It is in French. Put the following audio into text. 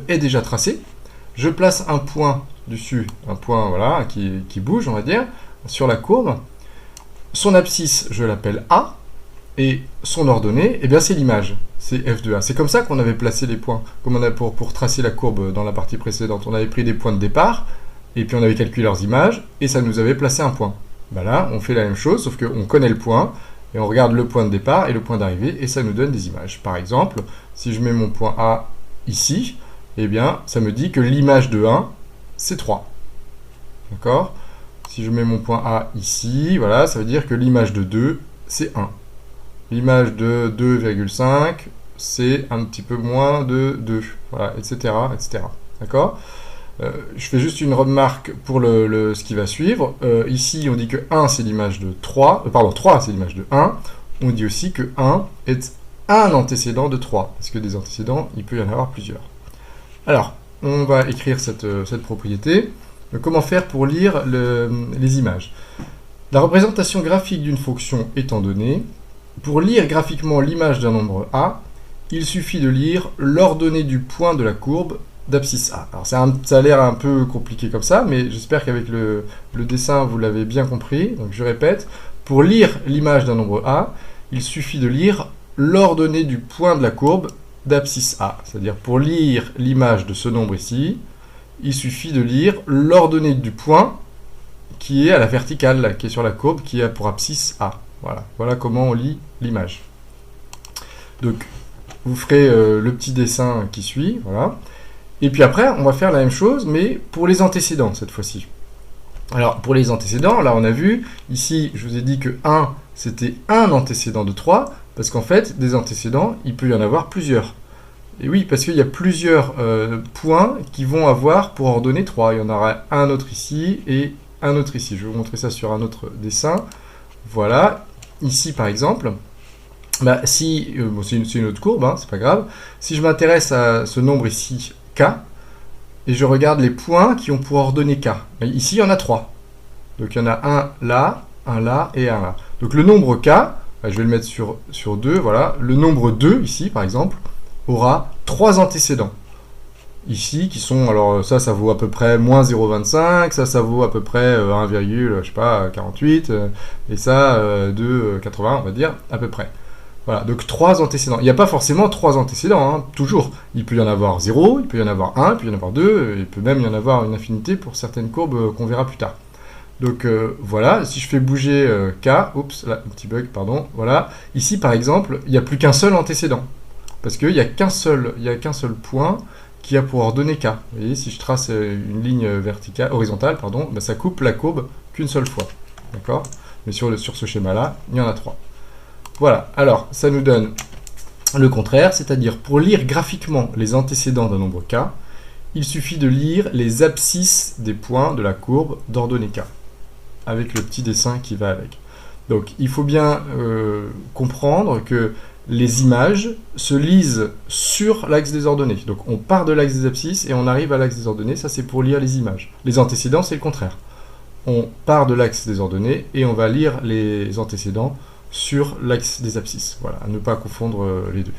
est déjà tracé. Je place un point dessus, un point voilà, qui bouge, on va dire, sur la courbe. Son abscisse, je l'appelle A, et son ordonnée, eh bien c'est l'image, c'est f de A. C'est comme ça qu'on avait placé les points, comme on a pour tracer la courbe dans la partie précédente. On avait pris des points de départ, et puis on avait calculé leurs images, et ça nous avait placé un point. Ben là, on fait la même chose, sauf qu'on connaît le point, et on regarde le point de départ et le point d'arrivée, et ça nous donne des images. Par exemple, si je mets mon point A ici, eh bien, ça me dit que l'image de 1, c'est 3. D'accord? Si je mets mon point A ici, voilà, ça veut dire que l'image de 2, c'est 1. L'image de 2,5, c'est un petit peu moins de 2. Voilà, etc. etc. D'accord? Je fais juste une remarque pour ce qui va suivre. Ici, on dit que 1, c'est l'image de 3. Pardon, 3, c'est l'image de 1. On dit aussi que 1 est un antécédent de 3. Parce que des antécédents, il peut y en avoir plusieurs. Alors, on va écrire cette propriété. Comment faire pour lire les images? La représentation graphique d'une fonction étant donnée, pour lire graphiquement l'image d'un nombre A, il suffit de lire l'ordonnée du point de la courbe d'abscisse A. Alors ça a l'air un peu compliqué comme ça, mais j'espère qu'avec le dessin, vous l'avez bien compris. Donc je répète, pour lire l'image d'un nombre A, il suffit de lire l'ordonnée du point de la courbe d'abscisse A. C'est-à-dire pour lire l'image de ce nombre ici, il suffit de lire l'ordonnée du point qui est à la verticale, là, qui est sur la courbe, qui a pour abscisse A. Voilà, voilà comment on lit l'image. Donc, vous ferez le petit dessin qui suit, voilà. Et puis après, on va faire la même chose, mais pour les antécédents, cette fois-ci. Alors, pour les antécédents, là, on a vu, ici, je vous ai dit que 1, c'était un antécédent de 3, parce qu'en fait, des antécédents, il peut y en avoir plusieurs. Et oui, parce qu'il y a plusieurs points qui vont avoir pour ordonner 3. Il y en aura un autre ici et un autre ici. Je vais vous montrer ça sur un autre dessin. Voilà, ici par exemple, bah, si, bon, c'est une autre courbe, hein, c'est pas grave. Si je m'intéresse à ce nombre ici, k, et je regarde les points qui ont pour ordonner k, ici il y en a 3. Donc il y en a un là et un là. Donc le nombre k, bah, je vais le mettre sur 2, voilà. Le nombre 2 ici par exemple, aura 3 antécédents. Ici, qui sont, alors ça vaut à peu près moins 0,25, ça vaut à peu près 1, je sais pas, 48, et ça 2,80, on va dire, à peu près. Voilà, donc 3 antécédents. Il n'y a pas forcément 3 antécédents, hein, toujours. Il peut y en avoir 0, il peut y en avoir 1, il peut y en avoir 2, il peut même y en avoir une infinité pour certaines courbes qu'on verra plus tard. Donc voilà, si je fais bouger k, oups, là, un petit bug, pardon, voilà. Ici, par exemple, il n'y a plus qu'un seul antécédent. Parce qu'il n'y a qu'un seul point qui a pour ordonnée k. Vous voyez, si je trace une ligne verticale, horizontale, pardon, ben ça coupe la courbe qu'une seule fois. D'accord? Mais sur ce schéma-là, il y en a 3. Voilà, alors ça nous donne le contraire, c'est-à-dire pour lire graphiquement les antécédents d'un nombre k, il suffit de lire les abscisses des points de la courbe d'ordonnée k, avec le petit dessin qui va avec. Donc il faut bien comprendre que les images se lisent sur l'axe des ordonnées. Donc on part de l'axe des abscisses et on arrive à l'axe des ordonnées, ça c'est pour lire les images. Les antécédents, c'est le contraire. On part de l'axe des ordonnées et on va lire les antécédents sur l'axe des abscisses. Voilà, à ne pas confondre les deux.